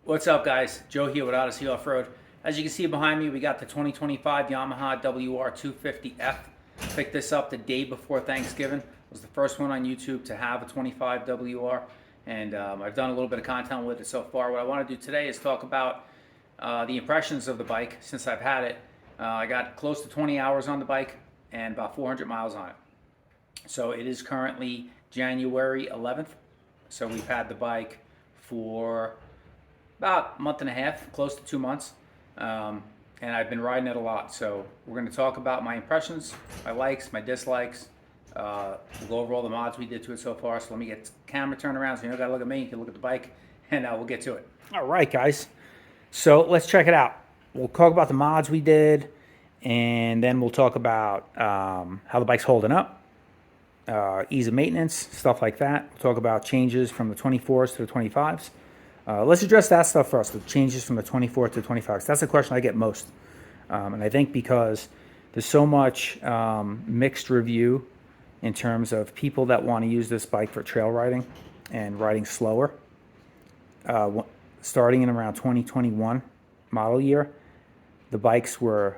What's up, guys? Joe here with Odyssey Offroad. As you can see behind me, we got the 2025 Yamaha WR250f. Picked this up the day before Thanksgiving. It was the first one on YouTube to have a 25 WR, and I've done a little bit of content with it so far. What I want to do today is talk about the impressions of the bike since I've had it. I got close to 20 hours on the bike and about 400 miles on it. So it is currently January 11th. So we've had the bike for about a month and a half, close to 2 months, and I've been riding it a lot. So we're going to talk about my impressions, my likes, my dislikes. We'll go over all the mods we did to it so far. So let me get the camera turned around so you don't got to look at me. You can look at the bike, and we'll get to it. All right, guys. So let's check it out. We'll talk about the mods we did, and then we'll talk about how the bike's holding up, ease of maintenance, stuff like that. We'll talk about changes from the 24s to the 25s. Let's address that stuff first, the changes from the 24 to 25. That's the question I get most. And I think because there's so much mixed review in terms of people that want to use this bike for trail riding and riding slower. Starting in around 2021 model year, the bikes were,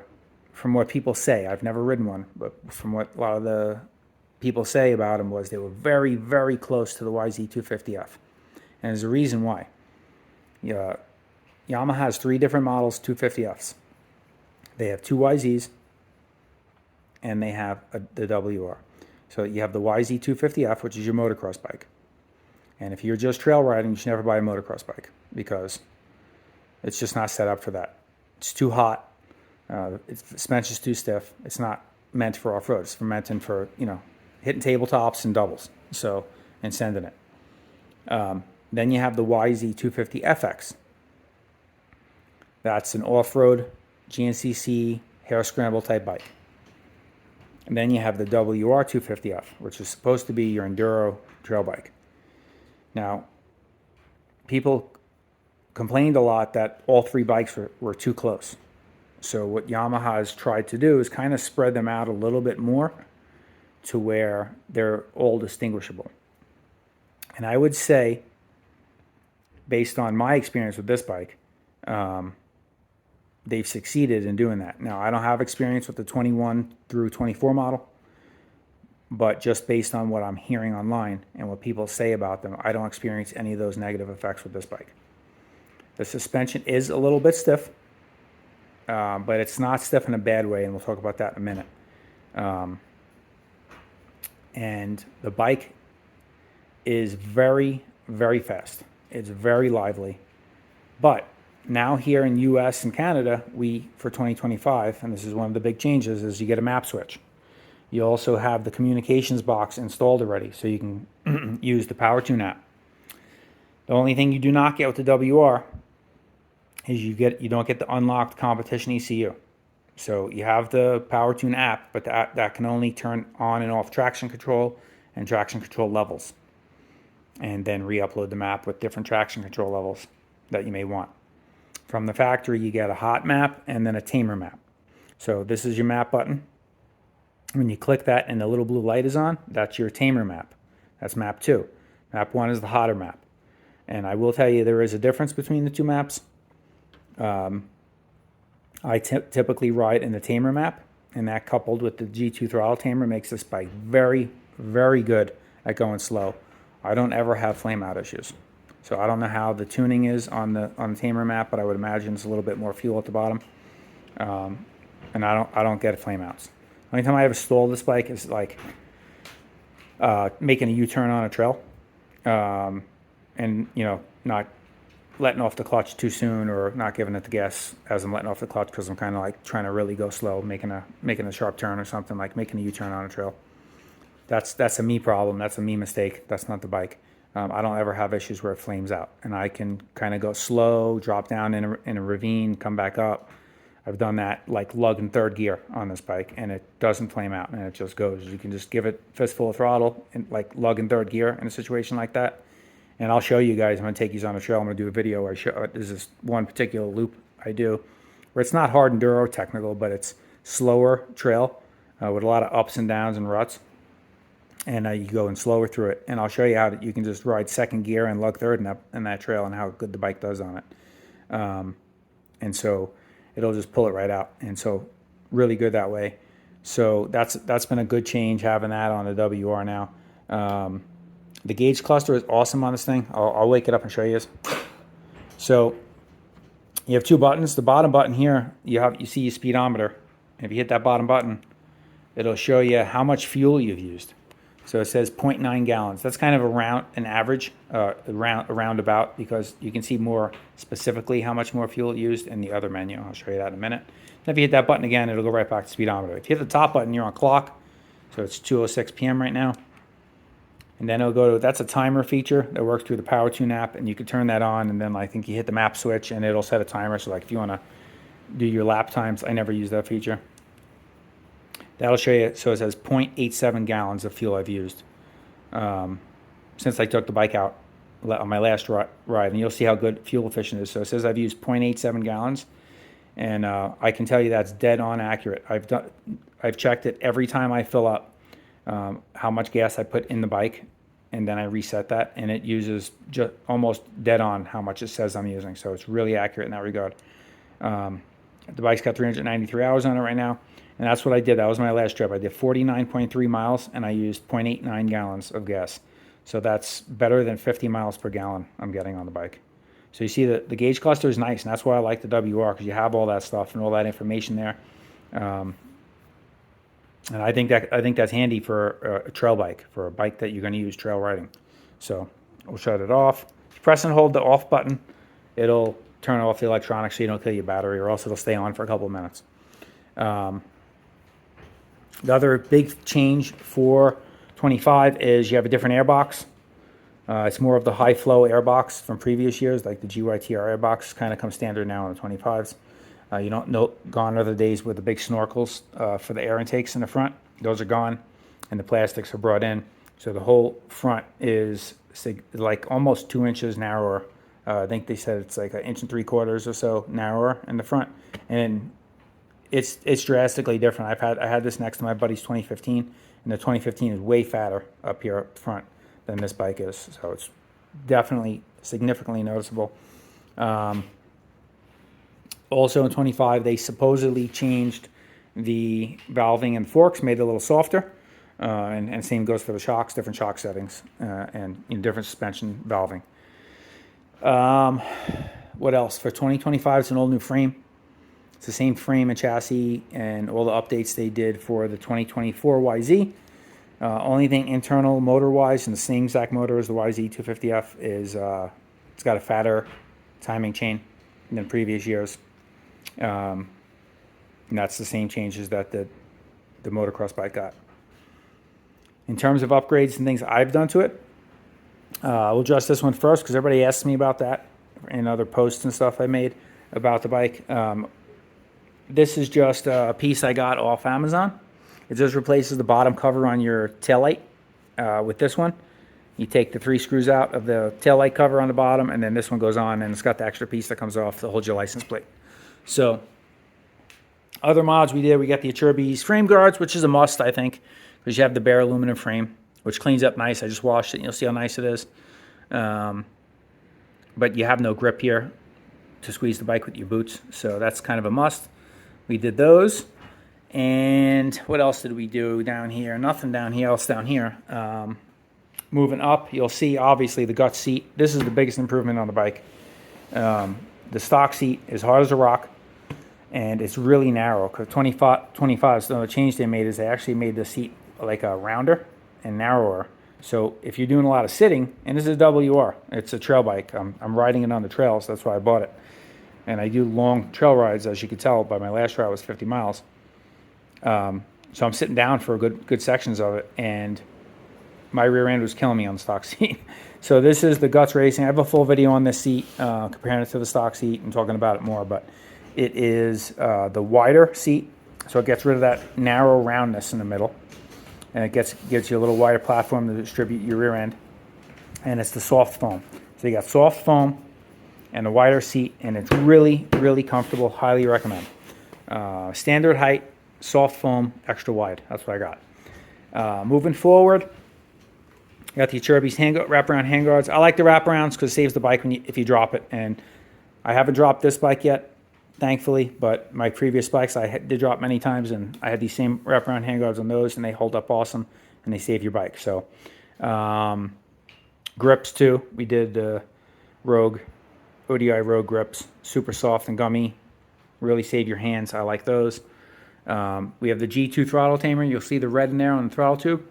from what people say, I've never ridden one, but from what a lot of the people say about them was they were very, very close to the YZ250F. And there's a reason why. Yamaha has 3 different models, 250Fs. They have 2 YZs, and they have the WR. So you have the YZ250F, which is your motocross bike. And if you're just trail riding, you should never buy a motocross bike because it's just not set up for that. It's too hot. The suspension's too stiff. It's not meant for off-road. It's meant for, hitting tabletops and doubles, and sending it. Then you have the YZ250FX. That's an off-road GNCC hair scramble type bike. And then you have the WR250F, which is supposed to be your enduro trail bike. Now, people complained a lot that all 3 bikes were too close. So what Yamaha has tried to do is kind of spread them out a little bit more to where they're all distinguishable. And I would say, based on my experience with this bike, they've succeeded in doing that. Now, I don't have experience with the 21 through 24 model, but just based on what I'm hearing online and what people say about them, I don't experience any of those negative effects with this bike. The suspension is a little bit stiff, but it's not stiff in a bad way, and we'll talk about that in a minute. And the bike is very, very fast. It's very lively. But now here in US and Canada, for 2025, and this is one of the big changes, is you get a map switch. You also have the communications box installed already, so you can use the PowerTune app. The only thing you do not get with the WR is you don't get the unlocked competition ECU. So you have the PowerTune app, but that can only turn on and off traction control and traction control levels, and then re-upload the map with different traction control levels that you may want. From the factory, you get a hot map and then a tamer map. So this is your map button. When you click that and the little blue light is on, that's your tamer map. That's map 2. Map 1 is the hotter map. And I will tell you there is a difference between the 2 maps. I typically ride in the tamer map, and that coupled with the G2 throttle tamer makes this bike very, very good at going slow. I don't ever have flame out issues. So I don't know how the tuning is on the tamer map, but I would imagine it's a little bit more fuel at the bottom. And I don't get flame outs. The only time I ever stall this bike is like making a U-turn on a trail, and not letting off the clutch too soon, or not giving it the gas as I'm letting off the clutch because I'm kind of like trying to really go slow, making a sharp turn or something, like making a U-turn on a trail. That's a me problem. That's a me mistake. That's not the bike. I don't ever have issues where it flames out, and I can kind of go slow, drop down in a ravine, come back up. I've done that like lug and third gear on this bike, and it doesn't flame out, and it just goes. You can just give it fistful of throttle and like lug and third gear in a situation like that. And I'll show you guys. I'm going to take you on a trail. I'm going to do a video where I show. There's this one particular loop I do where it's not hard enduro technical, but it's slower trail with a lot of ups and downs and ruts. and you go in slower through it. And I'll show you how you can just ride second gear and lug third in that trail and how good the bike does on it. And so it'll just pull it right out. And so really good that way. So that's been a good change having that on the WR now. The gauge cluster is awesome on this thing. I'll wake it up and show you this. So you have two buttons. The bottom button here, you see your speedometer. If you hit that bottom button, it'll show you how much fuel you've used. So it says 0.9 gallons. That's kind of an average, a roundabout, because you can see more specifically how much more fuel it used in the other menu. I'll show you that in a minute. Then if you hit that button again, it'll go right back to speedometer. If you hit the top button, you're on clock. So it's 2:06 p.m. right now. And then it'll go to, that's a timer feature that works through the Power Tune app, and you can turn that on, and then I think you hit the map switch and it'll set a timer. So like if you want to do your lap times, I never use that feature. That'll show you, so it says 0.87 gallons of fuel I've used since I took the bike out on my last ride, and you'll see how good fuel efficient it is. So it says I've used 0.87 gallons, and I can tell you that's dead on accurate. I've checked it every time I fill up, how much gas I put in the bike, and then I reset that, and it uses just almost dead on how much it says I'm using. So it's really accurate in that regard. The bike's got 393 hours on it right now. And that's what I did. That was my last trip. I did 49.3 miles, and I used 0.89 gallons of gas. So that's better than 50 miles per gallon I'm getting on the bike. So you see the gauge cluster is nice, and that's why I like the WR, because you have all that stuff and all that information there. And I think that's handy for a trail bike, for a bike that you're going to use trail riding. So we'll shut it off. If you press and hold the off button, it'll turn off the electronics so you don't kill your battery, or else it'll stay on for a couple of minutes. The other big change for 25 is you have a different airbox. It's more of the high flow airbox from previous years, like the GYTR airbox kind of comes standard now on the 25s. You don't know, gone are the days with the big snorkels for the air intakes in the front. Those are gone, and the plastics are brought in. So the whole front is like almost 2 inches narrower. I think they said it's like 1 3/4 inches or so narrower in the front, and it's drastically different. I had this next to my buddy's 2015, and the 2015 is way fatter up here up front than this bike is. So it's definitely significantly noticeable. Also in 25, they supposedly changed the valving and forks, made it a little softer. And same goes for the shocks, different shock settings, and different suspension valving. What else? For 2025, it's an all new frame. It's the same frame and chassis and all the updates they did for the 2024 YZ. Only thing internal motor-wise, and the same exact motor as the YZ 250f, is it's got a fatter timing chain than previous years. And that's the same changes that the motocross bike got. In terms of upgrades and things I've done to it, we'll address this one first because everybody asks me about that in other posts and stuff I made about the bike. This is just a piece I got off Amazon. It just replaces the bottom cover on your taillight with this one. You take the 3 screws out of the taillight cover on the bottom, and then this one goes on, and it's got the extra piece that comes off that holds your license plate. So other mods we did, we got the Acerbis frame guards, which is a must, I think, because you have the bare aluminum frame, which cleans up nice. I just washed it, and you'll see how nice it is. But you have no grip here to squeeze the bike with your boots, so that's kind of a must. We did those. And what else did we do down here? Nothing else down here. Moving up, you'll see obviously the gut seat. This is the biggest improvement on the bike. The stock seat is hard as a rock, and it's really narrow. Because 25, so the change they made is they actually made the seat like a rounder and narrower. So if you're doing a lot of sitting, and this is a WR, it's a trail bike. I'm riding it on the trails. That's why I bought it. And I do long trail rides, as you could tell by my last ride was 50 miles. So I'm sitting down for good sections of it, and my rear end was killing me on the stock seat. So this is the Guts Racing. I have a full video on this seat, comparing it to the stock seat and talking about it more, but it is the wider seat, so it gets rid of that narrow roundness in the middle, and it gets you a little wider platform to distribute your rear end, and it's the soft foam. So you got soft foam and a wider seat, and it's really, really comfortable. Highly recommend. Standard height, soft foam, extra wide. That's what I got. Moving forward, I got the Acerbis wraparound handguards. I like the wraparounds because it saves the bike if you drop it, and I haven't dropped this bike yet, thankfully, but my previous bikes I did drop many times, and I had these same wraparound handguards on those, and they hold up awesome, and they save your bike. So grips too. We did Rogue, ODI Rogue grips, super soft and gummy, really save your hands. I like those. We have the G2 throttle tamer. You'll see the red in there on the throttle tube.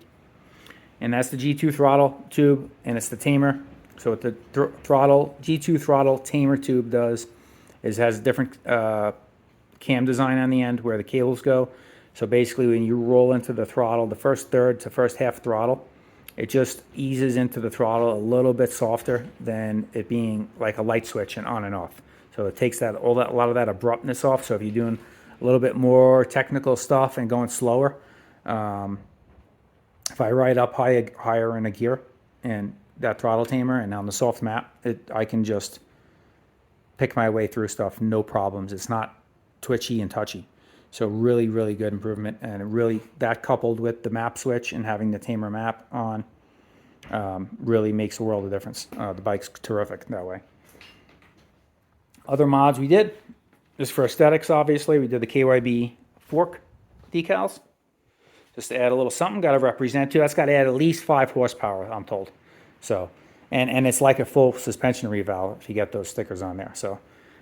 And that's the G2 throttle tube, and it's the tamer. So what the G2 throttle tamer tube does is has a different cam design on the end where the cables go. So basically when you roll into the throttle, the first third to first half throttle, it just eases into the throttle a little bit softer than it being like a light switch and on and off. So it takes a lot of that abruptness off. So if you're doing a little bit more technical stuff and going slower, if I ride up higher in a gear and that throttle tamer and on the soft map, I can just pick my way through stuff, no problems. It's not twitchy and touchy. So really, really good improvement. And really, that coupled with the map switch and having the tamer map on really makes a world of difference. The bike's terrific that way. Other mods we did, just for aesthetics, obviously, we did the KYB fork decals. Just to add a little something, got to represent too. That's got to add at least 5 horsepower, I'm told. So, and it's like a full suspension reval if you get those stickers on there. So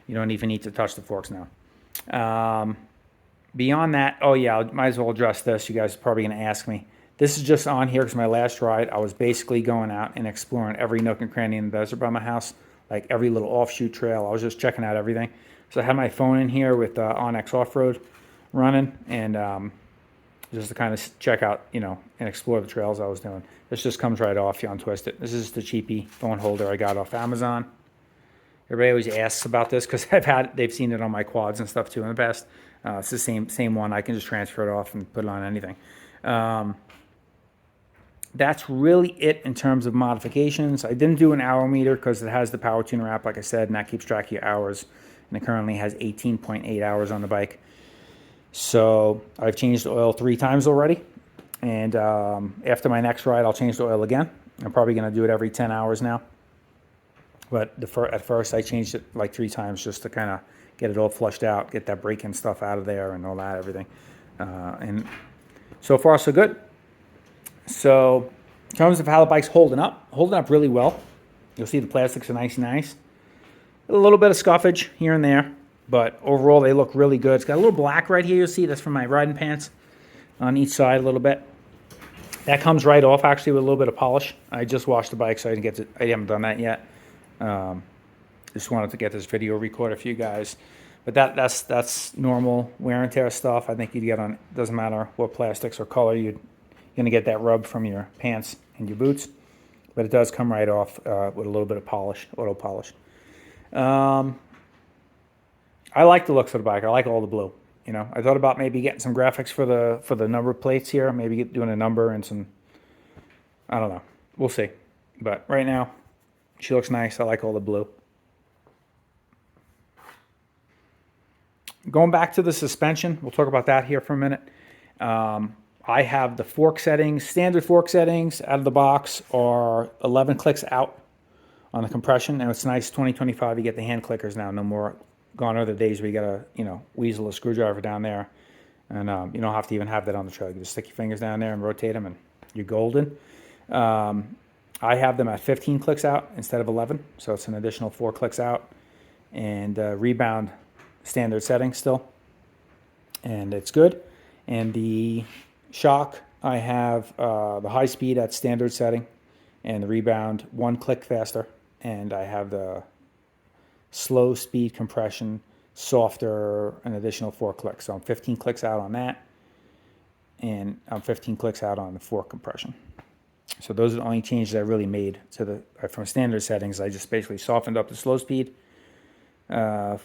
you don't even need to touch the forks now. Beyond that, oh yeah, I might as well address this. You guys are probably going to ask me. This is just on here because my last ride, I was basically going out and exploring every nook and cranny in the desert by my house, like every little offshoot trail. I was just checking out everything. So I had my phone in here with Onyx Offroad running, and just to kind of check out, and explore the trails I was doing. This just comes right off. You untwist it. This is the cheapy phone holder I got off Amazon. Everybody always asks about this because they've seen it on my quads and stuff too in the past. It's the same one. I can just transfer it off and put it on anything. That's really it in terms of modifications. I didn't do an hour meter because it has the power tuner app, like I said, and that keeps track of your hours. And it currently has 18.8 hours on the bike. So I've changed the oil 3 times already. And after my next ride, I'll change the oil again. I'm probably going to do it every 10 hours now. But at first, I changed it like 3 times just to kind of get it all flushed out, get that break-in stuff out of there and all that, everything. And so far, so good. So in terms of how the bike's holding up really well. You'll see the plastics are nice. A little bit of scuffage here and there, but overall they look really good. It's got a little black right here. You'll see that's from my riding pants on each side a little bit. That comes right off actually with a little bit of polish. I just washed the bike, so I haven't done that yet. Just wanted to get this video recorded for you guys. But that's normal wear and tear stuff. I think you'd get on, doesn't matter what plastics or color, you're gonna get that rub from your pants and your boots. But it does come right off with a little bit of polish, auto polish. I like the looks of the bike. I like all the blue. I thought about maybe getting some graphics for the number plates here. Maybe doing a number and some. I don't know. We'll see. But right now, she looks nice. I like all the blue. Going back to the suspension, we'll talk about that here for a minute. I have the fork settings, standard fork settings out of the box are 11 clicks out on the compression, and it's nice. 2025, you get the hand clickers now. No more. Gone are the days where you gotta, weasel a screwdriver down there, and you don't have to even have that on the trail. You just stick your fingers down there and rotate them, and you're golden. I have them at 15 clicks out instead of 11, so it's an additional 4 clicks out, and rebound standard setting still, and it's good. And the shock, I have the high speed at standard setting, and the rebound 1 click faster, and I have the slow speed compression, softer, an additional 4 clicks. So I'm 15 clicks out on that, and I'm 15 clicks out on the fork compression. So those are the only changes I really made to from standard settings. I just basically softened up the slow speed to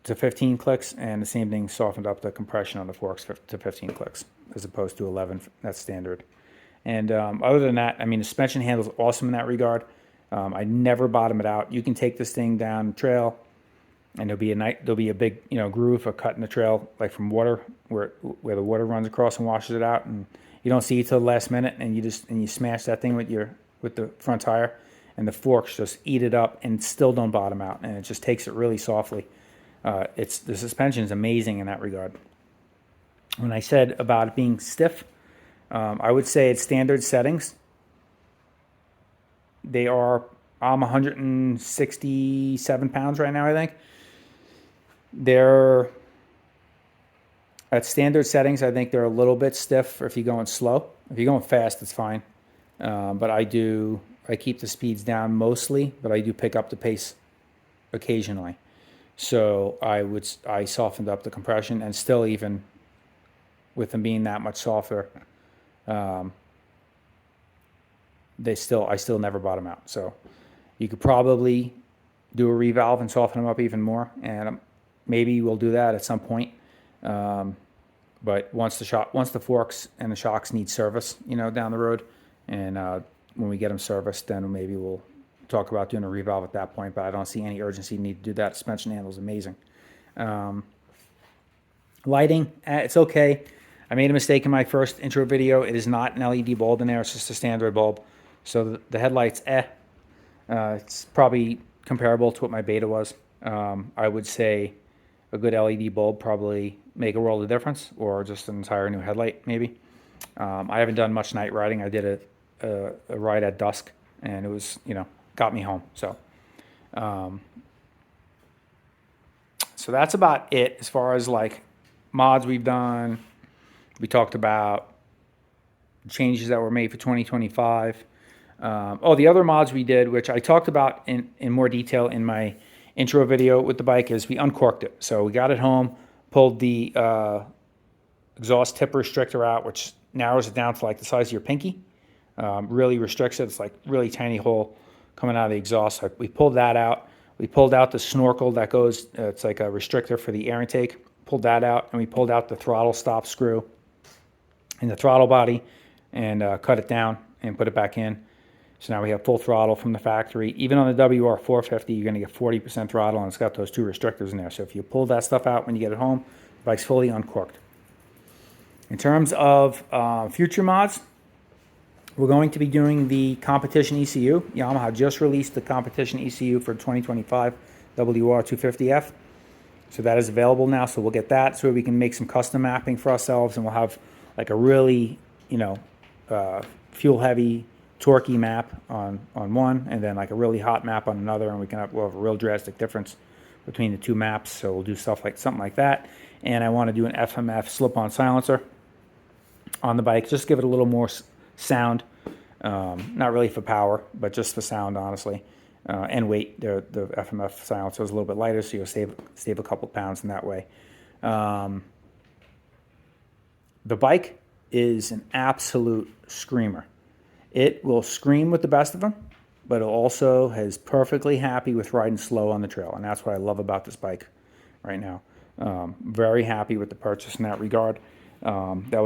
15 clicks, and the same thing, softened up the compression on the forks to 15 clicks as opposed to 11. That's standard. And other than that, the suspension handles awesome in that regard. I never bottom it out. You can take this thing down the trail, and there'll be a big groove or cut in the trail, like from water, where the water runs across and washes it out, and you don't see it till the last minute, and you smash that thing with the front tire, and the forks just eat it up and still don't bottom out, and it just takes it really softly. The suspension is amazing in that regard. When I said about it being stiff, I would say at standard settings, I'm 167 pounds right now, I think. They're at standard settings, I think they're a little bit stiff if you're going slow. If you're going fast, it's fine. But I keep the speeds down mostly, but I do pick up the pace occasionally. So I softened up the compression, and still, even with them being that much softer, I still never bottom out. So you could probably do a revalve and soften them up even more, and maybe we'll do that at some point. But once the forks and the shocks need service, down the road, and when we get them serviced, then maybe we'll talk about doing a revalve at that point. But I don't see any urgency need to do that. Suspension handle is amazing. Lighting, it's okay. I made a mistake in my first intro video. It is not an LED bulb in there. It's just a standard bulb. So the headlights, it's probably comparable to what my Beta was. I would say a good LED bulb probably make a world of difference, or just an entire new headlight maybe. I haven't done much night riding. I did a ride at dusk, and it was, got me home. So that's about it as far as like mods we've done. We talked about changes that were made for 2025. The other mods we did, which I talked about in more detail in my intro video with the bike, is we uncorked it. So we got it home, pulled the exhaust tip restrictor out, which narrows it down to like the size of your pinky. Really restricts it. It's like really tiny hole coming out of the exhaust. So we pulled that out. We pulled out the snorkel that goes, it's like a restrictor for the air intake. Pulled that out, and we pulled out the throttle stop screw in the throttle body, and cut it down and put it back in. So now we have full throttle from the factory. Even on the WR250, you're going to get 40% throttle, and it's got those two restrictors in there. So if you pull that stuff out when you get it home, the bike's fully uncorked. In terms of future mods, we're going to be doing the competition ECU. Yamaha just released the competition ECU for 2025 WR250f. So that is available now, so we'll get that so we can make some custom mapping for ourselves, and we'll have like a really, fuel-heavy, torquey map on one, and then like a really hot map on another, and we'll have a real drastic difference between the two maps. So we'll do something like that. And I want to do an FMF slip-on silencer on the bike, just give it a little more sound. Not really for power, but just for sound, honestly. And weight. The FMF silencer is a little bit lighter, so you'll save a couple pounds in that way. The bike is an absolute screamer. It will scream with the best of them, but it also is perfectly happy with riding slow on the trail, and that's what I love about this bike right now. Very happy with the purchase in that regard. That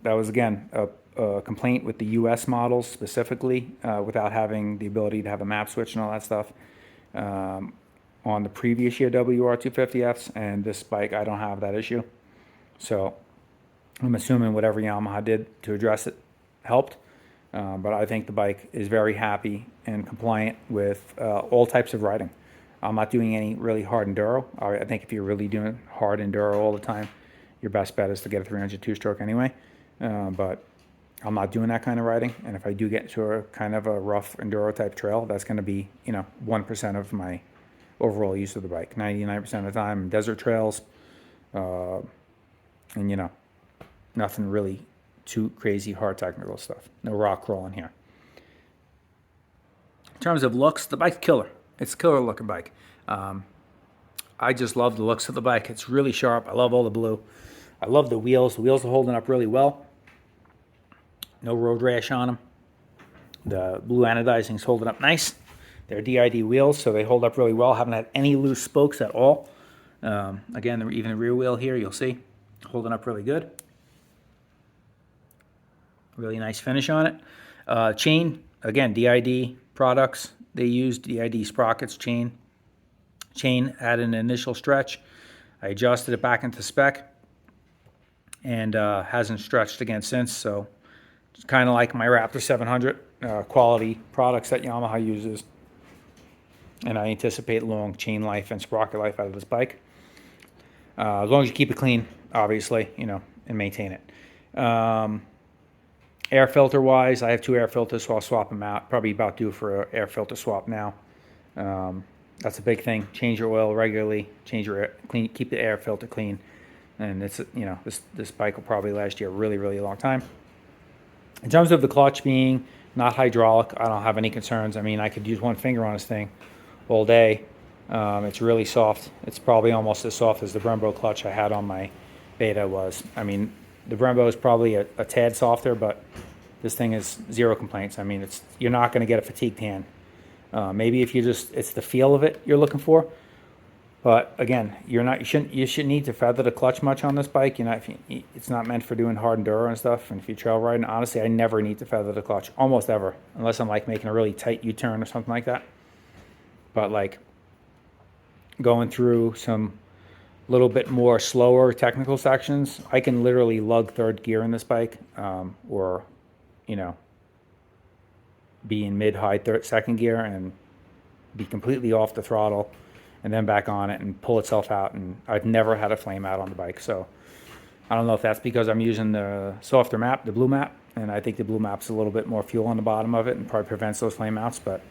was again a complaint with the US models specifically, without having the ability to have a map switch and all that stuff. On the previous year WR250Fs, and this bike, I don't have that issue. So I'm assuming whatever Yamaha did to address it helped. But I think the bike is very happy and compliant with all types of riding. I'm not doing any really hard enduro. I think if you're really doing hard enduro all the time, your best bet is to get a 300 two-stroke anyway. But I'm not doing that kind of riding. And if I do get to a kind of a rough enduro type trail, that's going to be 1% of my overall use of the bike. 99% of the time, desert trails, and nothing really too crazy hard technical stuff. No rock crawling here. In terms of looks, the bike's killer. It's a killer looking bike. I just love the looks of the bike. It's really sharp. I love all the blue. I love the wheels. The wheels are holding up really well. No road rash on them. The blue anodizing is holding up nice. They're DID wheels, so they hold up really well. Haven't had any loose spokes at all. Again, even the rear wheel here, you'll see, holding up really good. Really nice finish on it. Chain, again, DID products. They used DID sprockets, chain. Chain had an initial stretch. I adjusted it back into spec, and hasn't stretched again since. So it's kind of like my Raptor 700. quality products that Yamaha uses, and I anticipate long chain life and sprocket life out of this bike. As long as you keep it clean, obviously, you know, and maintain it. Air filter wise, I have 2 air filters, so I'll swap them out. Probably about due for an air filter swap now. That's a big thing. Change your oil regularly. Change your clean. Keep the air filter clean. And it's, you know, this bike will probably last you a really, really long time. In terms of the clutch being not hydraulic, I don't have any concerns. I mean, I could use one finger on this thing all day. It's really soft. It's probably almost as soft as the Brembo clutch I had on my Beta was. I mean, the Brembo is probably a tad softer, but this thing is zero complaints. I mean, you're not going to get a fatigued hand. Maybe if it's the feel of it you're looking for. But again, you shouldn't need to feather the clutch much on this bike. It's not meant for doing hard enduro and stuff. And if you're trail riding, honestly, I never need to feather the clutch, almost ever, unless I'm like making a really tight U-turn or something like that. But like going through some little bit more slower technical sections, I can literally lug third gear in this bike, or, you know, be in mid-high second gear and be completely off the throttle and then back on it and pull itself out. And I've never had a flame out on the bike. So I don't know if that's because I'm using the softer map, the blue map, and I think the blue map's a little bit more fuel on the bottom of it and probably prevents those flame outs, but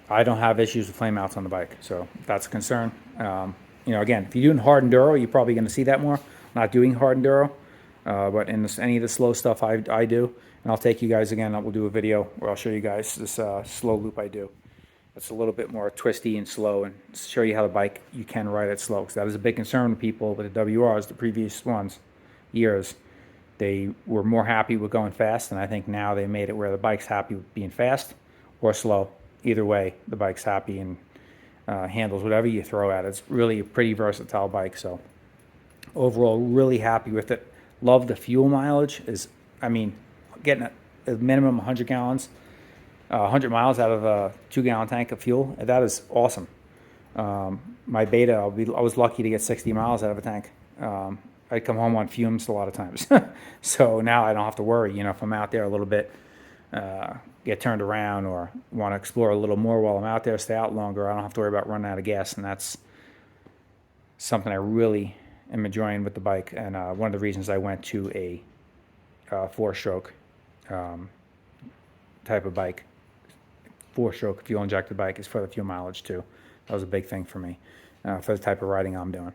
I don't have issues with flame outs on the bike. So if that's a concern. You know, again, if you're doing hard enduro, you're probably going to see that more. Not doing hard enduro, but in any of the slow stuff I do, and I'll take you guys again, we'll do a video where I'll show you guys this slow loop I do. It's a little bit more twisty and slow, and show you how the bike you can ride it slow, because that is a big concern with people with the WRs, the previous years. They were more happy with going fast, and I think now they made it where the bike's happy with being fast or slow. Either way, the bike's happy and handles whatever you throw at it. It's really a pretty versatile bike, so overall, really happy with it. Love the fuel mileage. I mean, getting a minimum 100 gallons. 100 miles out of a 2-gallon tank of fuel. That is awesome. My Beta, I was lucky to get 60 miles out of a tank. I'd come home on fumes a lot of times. So now I don't have to worry, you know, if I'm out there a little bit, get turned around or want to explore a little more while I'm out there, stay out longer, I don't have to worry about running out of gas. And that's something I really am enjoying with the bike. And one of the reasons I went to a 4-stroke type of bike. 4-stroke fuel injected bike is for the fuel mileage too. That was a big thing for me, for the type of riding I'm doing.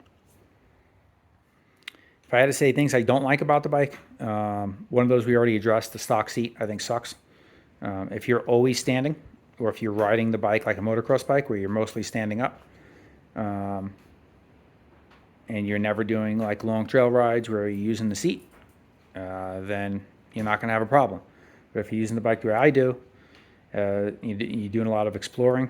If I had to say things I don't like about the bike, one of those we already addressed, the stock seat I think sucks. If you're always standing, or if you're riding the bike like a motocross bike where you're mostly standing up, and you're never doing like long trail rides where you're using the seat, then you're not going to have a problem. But if you're using the bike the way I do, you're doing a lot of exploring,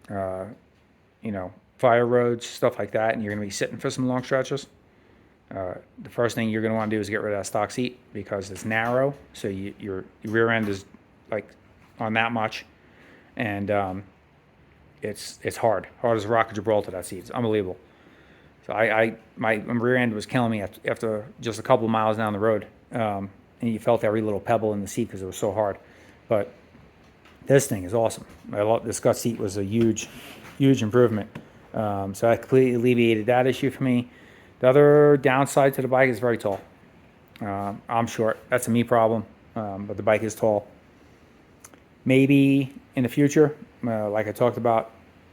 you know, fire roads, stuff like that, and you're going to be sitting for some long stretches. The first thing you're going to want to do is get rid of that stock seat because it's narrow, so your rear end is like on that much, and it's hard as a rock of Gibraltar. That seat, it's unbelievable. So my rear end was killing me after just a couple of miles down the road, and you felt every little pebble in the seat because it was so hard. But this thing is awesome. This gut seat was a huge improvement. So that completely alleviated that issue for me. The other downside to the bike is very tall. I'm short. That's a me problem, but the bike is tall. Maybe in the future, like I talked about,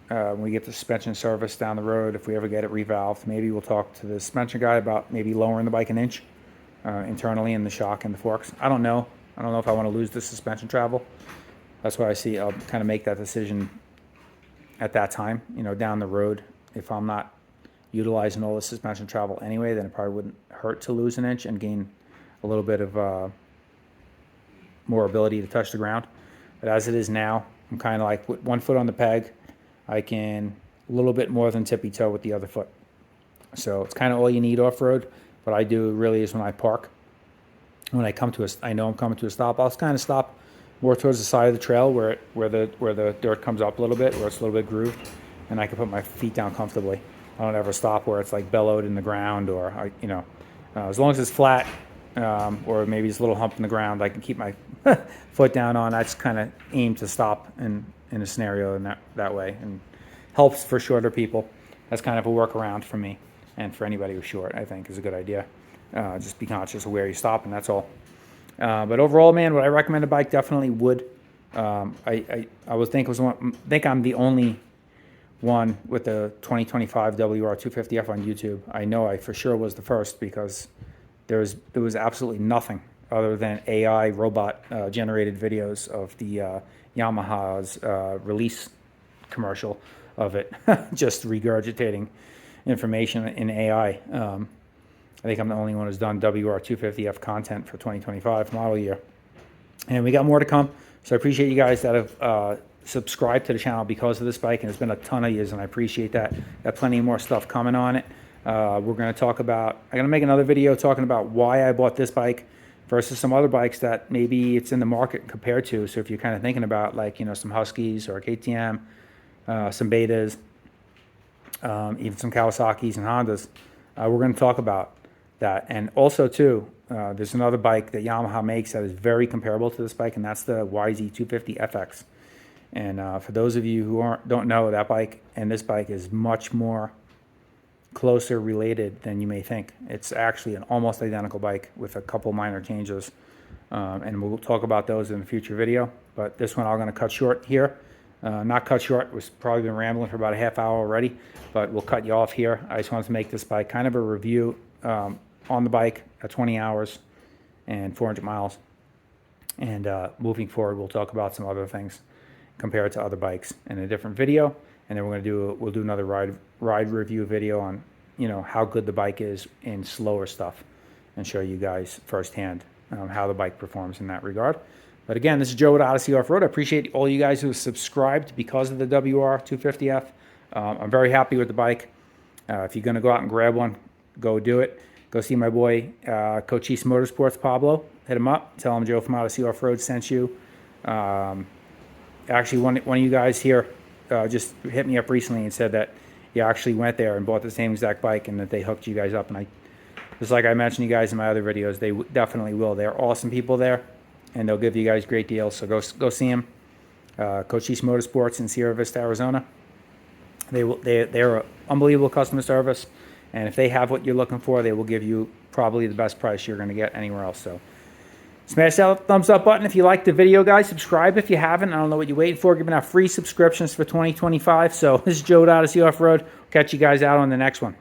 when we get the suspension service down the road, if we ever get it revalved, maybe we'll talk to the suspension guy about maybe lowering the bike an inch internally in the shock and the forks. I don't know. I don't know if I want to lose the suspension travel. That's why I see I'll kind of make that decision at that time, you know, down the road. If I'm not utilizing all the suspension travel anyway, then it probably wouldn't hurt to lose an inch and gain a little bit of more ability to touch the ground. But as it is now, I'm kind of like with one foot on the peg, I can a little bit more than tippy toe with the other foot. So it's kind of all you need off-road. What I do really is when I park, when I come to I know I'm coming to a stop, I'll kind of stop more towards the side of the trail where the dirt comes up a little bit, where it's a little bit grooved, and I can put my feet down comfortably. I don't ever stop where it's like bellowed in the ground, or as long as it's flat, or maybe it's a little hump in the ground, I can keep my foot down on. That's kind of aimed to stop in a scenario in that way, and helps for shorter people. That's kind of a workaround for me, and for anybody who's short, I think is a good idea. Just be conscious of where you stop, and that's all. But overall, man, would I recommend a bike? Definitely would. I would think I'm the only one with the 2025 WR250f on YouTube. I know I for sure was the first, because there was absolutely nothing other than AI robot generated videos of the Yamaha's release commercial of it, just regurgitating information in AI. I think I'm the only one who's done WR250f content for 2025 model year. And we got more to come. So I appreciate you guys that have subscribed to the channel because of this bike, and it's been a ton of years, and I appreciate that. Got plenty more stuff coming on it. We're going to talk about, I'm going to make another video talking about why I bought this bike versus some other bikes that maybe it's in the market compared to. So if you're kind of thinking about, like, you know, some Huskies or KTM, some Betas, even some Kawasaki's and Hondas, we're going to talk about that. And also too, there's another bike that Yamaha makes that is very comparable to this bike, and that's the YZ250FX. And for those of you who don't know, that bike and this bike is much more closer related than you may think. It's actually an almost identical bike with a couple minor changes, and we'll talk about those in a future video. But this one I'm going to cut short here. Not cut short, we've probably been rambling for about a half hour already, but we'll cut you off here. I just wanted to make this bike kind of a review on the bike at 20 hours and 400 miles. And moving forward, we'll talk about some other things compared to other bikes in a different video. And then we'll do another ride review video on, you know, how good the bike is in slower stuff, and show you guys firsthand how the bike performs in that regard. But again, this is Joe with Odyssey Off-Road. I appreciate all you guys who have subscribed because of the WR250F. I'm very happy with the bike. If you're going to go out and grab one, go do it. Go see my boy, Cochise Motorsports, Pablo. Hit him up. Tell him Joe from Odyssey Off-Road sent you. Actually, one of you guys here just hit me up recently and said that you actually went there and bought the same exact bike, and that they hooked you guys up. And just like I mentioned you guys in my other videos, they definitely will. They're awesome people there, and they'll give you guys great deals. So go see them. Cochise Motorsports in Sierra Vista, Arizona. They're an unbelievable customer service, and if they have what you're looking for, they will give you probably the best price you're going to get anywhere else. So smash that thumbs up button if you liked the video, guys. Subscribe if you haven't. I don't know what you're waiting for. Giving out free subscriptions for 2025. So this is Joe at Odyssey Off-Road. Catch you guys out on the next one.